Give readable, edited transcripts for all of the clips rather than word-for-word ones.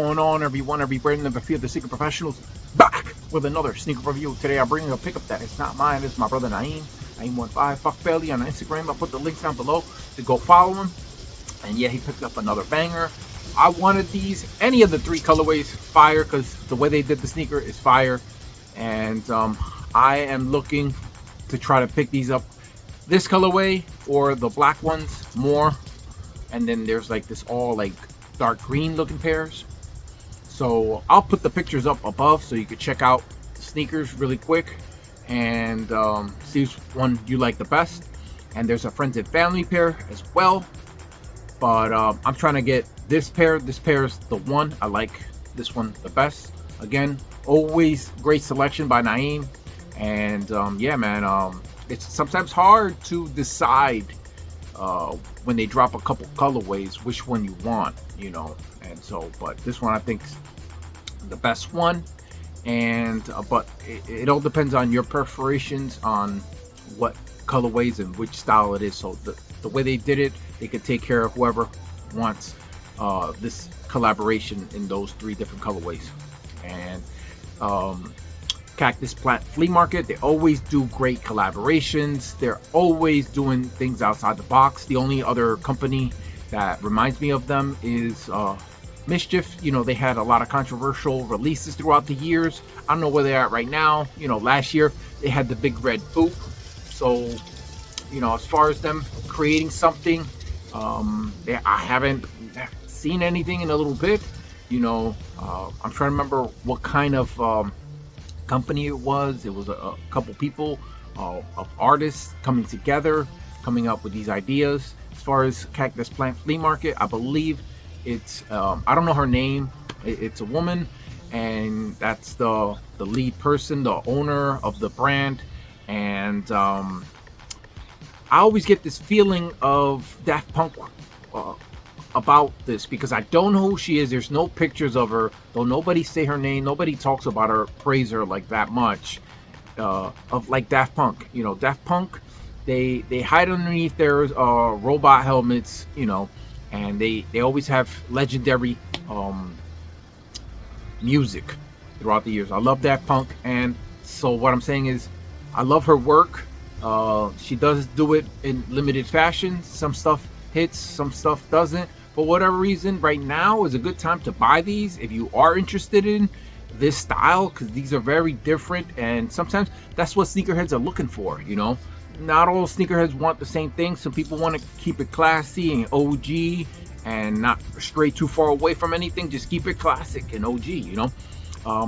going on, everyone? Everybody in the field, the sneaker professionals, back with another sneaker review. Today I'm bringing a pickup that is not mine. It's my brother Naeem. Naeem15 Fuck Bailey on Instagram. I'll put the links down below to go follow him. And yeah, he picked up another banger. I wanted these, any of the three colorways, fire, because the way they did the sneaker is fire. And I am looking to try to pick these up, this colorway or the black ones more. And then there's like this all like dark green looking pairs. So I'll put the pictures up above so you can check out the sneakers really quick and see which one you like the best. And there's a friends and family pair as well, but I'm trying to get this pair. This pair is the one I like, this one the best. Again, always great selection by Naeem. And yeah, man, it's sometimes hard to decide when they drop a couple colorways which one you want, you know. And so, but this one I think is the best one. And but it all depends on your preparations on what colorways and which style it is. So the way they did it, they could take care of whoever wants this collaboration in those three different colorways. And Cactus Plant Flea Market, they always do great collaborations. They're always doing things outside the box. The only other company that reminds me of them is Mischief. You know, they had a lot of controversial releases throughout the years. I don't know where they're at right now. You know, last year they had the big red boot. So, you know, as far as them creating something, I haven't seen anything in a little bit. You know, I'm trying to remember what kind of company it was. It was a couple people of artists coming together, coming up with these ideas. As far as Cactus Plant Flea Market, I believe it's I don't know her name. It's a woman, and that's the lead person, the owner of the brand. And I always get this feeling of Daft Punk about this, because I don't know who she is. There's no pictures of her, though nobody say her name, nobody talks about her, praise her like that much, of like Daft Punk. You know, Daft Punk, they hide underneath their robot helmets, you know, and they always have legendary music throughout the years. I love Daft Punk, and so what I'm saying is I love her work. She does do it in limited fashion. Some stuff hits, some stuff doesn't. For whatever reason, right now is a good time to buy these if you are interested in this style, because these are very different, and sometimes that's what sneakerheads are looking for. You know, not all sneakerheads want the same thing. Some people want to keep it classy and OG and not stray too far away from anything. Just keep it classic and OG, you know,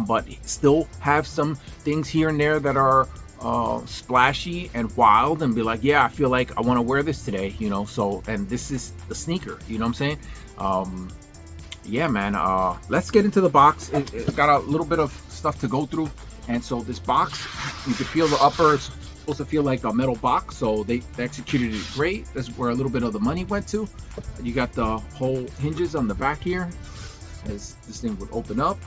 but still have some things here and there that are splashy and wild, and be like, yeah, I feel like I want to wear this today, you know. So, and this is the sneaker, you know what I'm saying? Yeah, man, let's get into the box. It got a little bit of stuff to go through, and so this box, you can feel the upper is supposed to feel like a metal box, so they executed it great. That's where a little bit of the money went to. You got the whole hinges on the back here, as this thing would open up,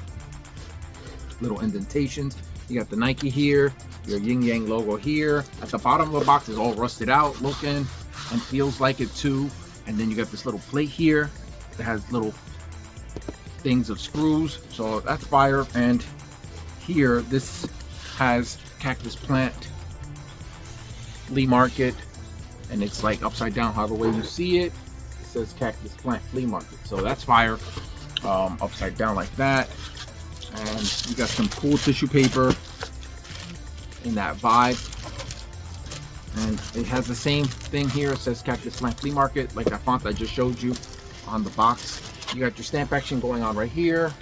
little indentations. You got the Nike here, your Yin Yang logo here. At the bottom of the box is all rusted out looking, and feels like it too. And then you got this little plate here that has little things of screws, so that's fire. And here, this has Cactus Plant Flea Market, and it's like upside down, however way you see it. It says Cactus Plant Flea Market, so that's fire. Upside down like that. And you got some cool tissue paper in that vibe. And it has the same thing here. It says Cactus Plant Flea Market, like that font I just showed you on the box. You got your stamp action going on right here.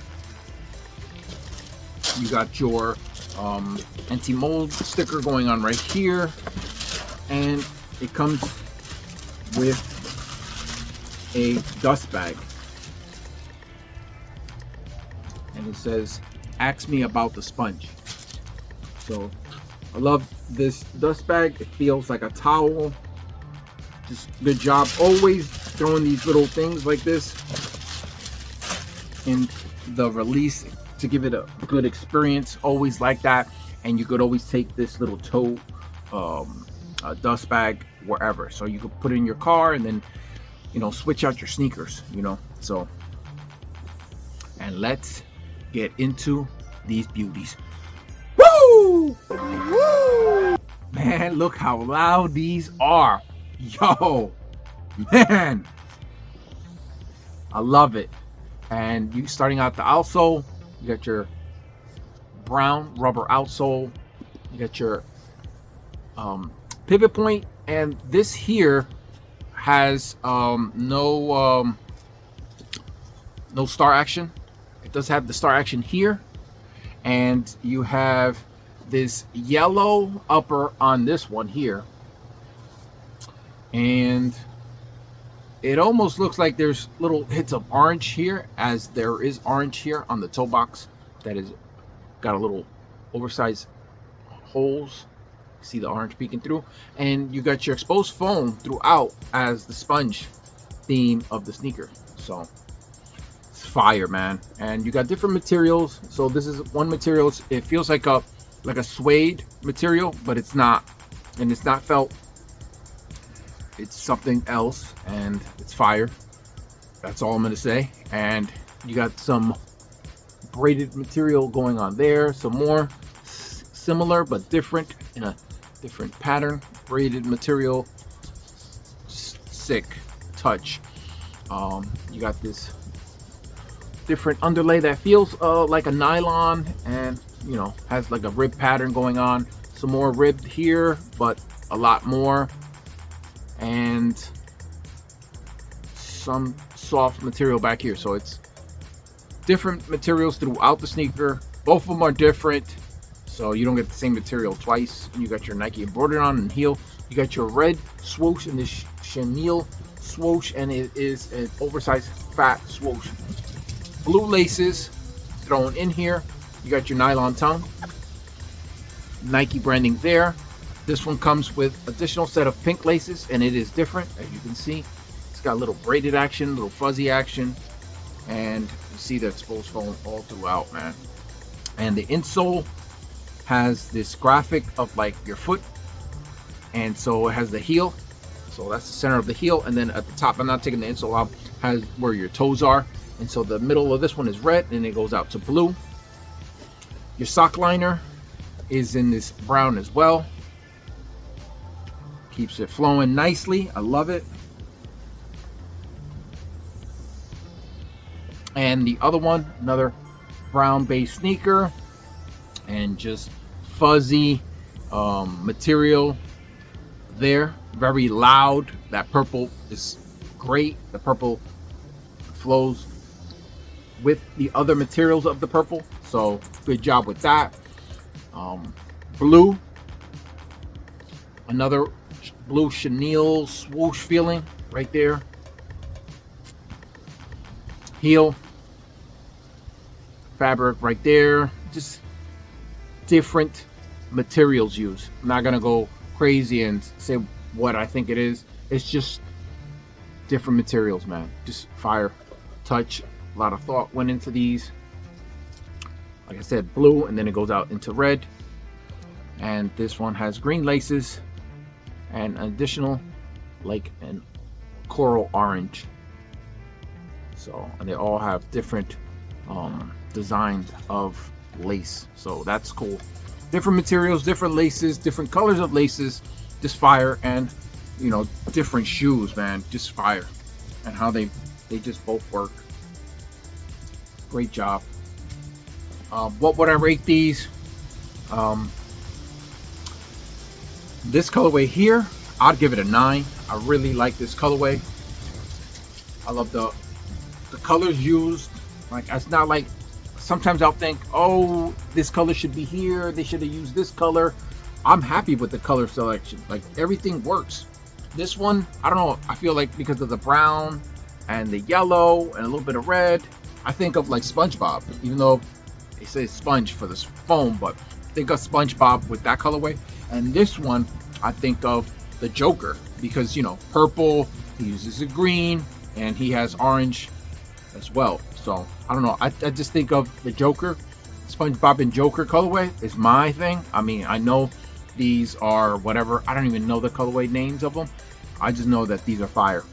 You got your anti-mold sticker going on right here. And it comes with a dust bag. And it says, ask me about the sponge. So I love this dust bag. It feels like a towel. Just good job always throwing these little things like this in the release to give it a good experience. Always like that. And you could always take this little tote dust bag wherever, so you could put it in your car and then, you know, switch out your sneakers, you know. So and let's get into these beauties. Woo! Woo! Man, look how loud these are. Yo, man, I love it. And you starting out the outsole, you got your brown rubber outsole, you got your pivot point, and this here has no star action. It does have the star action here, and you have this yellow upper on this one here, and it almost looks like there's little hits of orange here, as there is orange here on the toe box that is got a little oversized holes. See the orange peeking through, and you got your exposed foam throughout as the sponge theme of the sneaker. So it's fire, man. And you got different materials. So this is one material. It feels like a suede material, but it's not, and it's not felt. It's something else, and it's fire. That's all I'm gonna say. And you got some braided material going on there, some more similar but different in a different pattern. Braided material, sick touch. You got this different underlay that feels like a nylon, and you know, has like a rib pattern going on. Some more ribbed here, but a lot more, and some soft material back here. So it's different materials throughout the sneaker. Both of them are different, so you don't get the same material twice. And you got your Nike embroidered on and heel. You got your red swoosh and this chenille swoosh, and it is an oversized fat swoosh. Blue laces thrown in here. You got your nylon tongue, Nike branding there. This one comes with additional set of pink laces, and it is different, as you can see. It's got a little braided action, little fuzzy action, and you see the exposed foam all throughout, man. And the insole has this graphic of like your foot, and so it has the heel. So that's the center of the heel, and then at the top, I'm not taking the insole out, has where your toes are. And so the middle of this one is red, and it goes out to blue. Your sock liner is in this brown as well. Keeps it flowing nicely. I love it. And the other one, another brown base sneaker, and just fuzzy material there. Very loud. That purple is great. The purple flows with the other materials of the purple, so good job with that. Blue, another blue chenille swoosh feeling right there. Heel fabric right there. Just different materials used. I'm not gonna go crazy and say what I think it is. It's just different materials, man. Just fire touch. A lot of thought went into these. Like I said, blue, and then it goes out into red. And this one has green laces and additional like an coral orange. So, and they all have different designs of lace. So that's cool. Different materials, different laces, different colors of laces. Just fire. And you know, different shoes, man. Just fire. And how they just both work. Great job. What would I rate these? This colorway here, I'd give it a 9. I really like this colorway. I love the colors used. Like, it's not like sometimes I'll think, oh, this color should be here, they should have used this color. I'm happy with the color selection. Like, everything works. This one, I don't know, I feel like because of the brown and the yellow and a little bit of red, I think of like SpongeBob, even though they say sponge for this foam, but think of SpongeBob with that colorway. And this one, I think of the Joker, because, you know, purple, he uses a green, and he has orange as well. So I don't know, I just think of the Joker. SpongeBob and Joker colorway is my thing. I mean, I know these are whatever, I don't even know the colorway names of them. I just know that these are fire.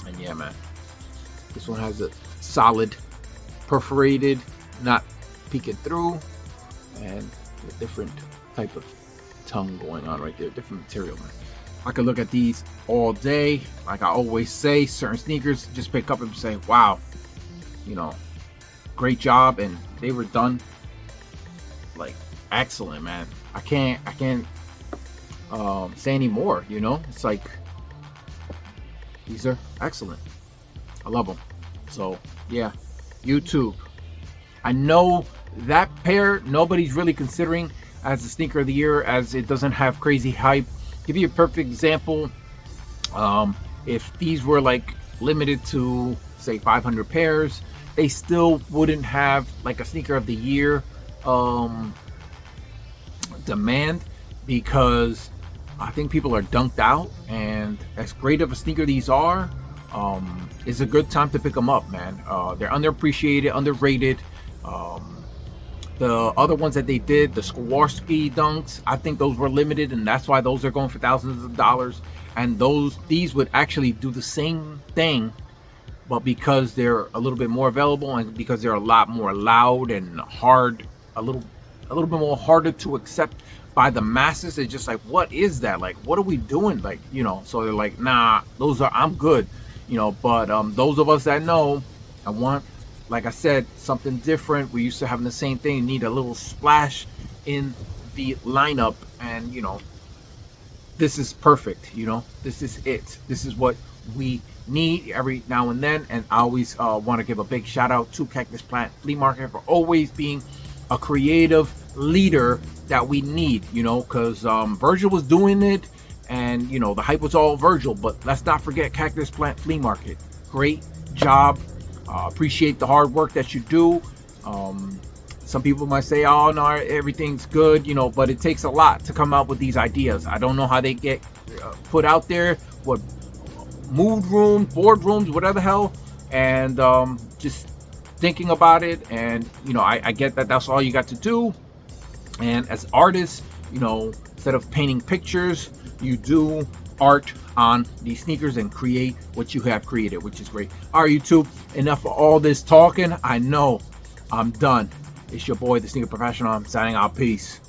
And yeah, man, this one has a solid perforated, not peeking through, and a different type of tongue going on right there, different material, man. I could look at these all day. Like I always say, certain sneakers just pick up and say, wow, you know, great job, and they were done like excellent, man. I can't say any more, you know. It's like these are excellent. I love them. So yeah, YouTube. I know that pair nobody's really considering as the sneaker of the year, as it doesn't have crazy hype. Give you a perfect example. If these were like limited to say 500 pairs, they still wouldn't have like a sneaker of the year demand, because I think people are dunked out, and as great of a sneaker these are, it's a good time to pick them up, man. They're underappreciated, underrated. The other ones that they did, the Swarovski dunks, I think those were limited, and that's why those are going for thousands of dollars. And these would actually do the same thing, but because they're a little bit more available and because they're a lot more loud and hard, a little bit more harder to accept by the masses, it's just like, what is that? Like, what are we doing? Like, you know, so they're like, nah, I'm good, you know. But those of us that know, I want, like I said, something different. We're used to having the same thing. You need a little splash in the lineup, and you know, this is perfect. You know, this is it. This is what we need every now and then. And I always want to give a big shout out to Cactus Plant Flea Market for always being a creative leader that we need, you know, because Virgil was doing it, and you know, the hype was all Virgil, but let's not forget Cactus Plant Flea Market. Great job. Appreciate the hard work that you do. Some people might say, oh no, everything's good, you know, but it takes a lot to come out with these ideas. I don't know how they get put out there, what mood room, boardrooms, whatever the hell, and just thinking about it. And you know, I get that that's all you got to do. And as artists, you know, instead of painting pictures, you do art on these sneakers and create what you have created, which is great. All right, YouTube, enough of all this talking. I know I'm done. It's your boy, the Sneaker Professional. I'm signing out. Peace.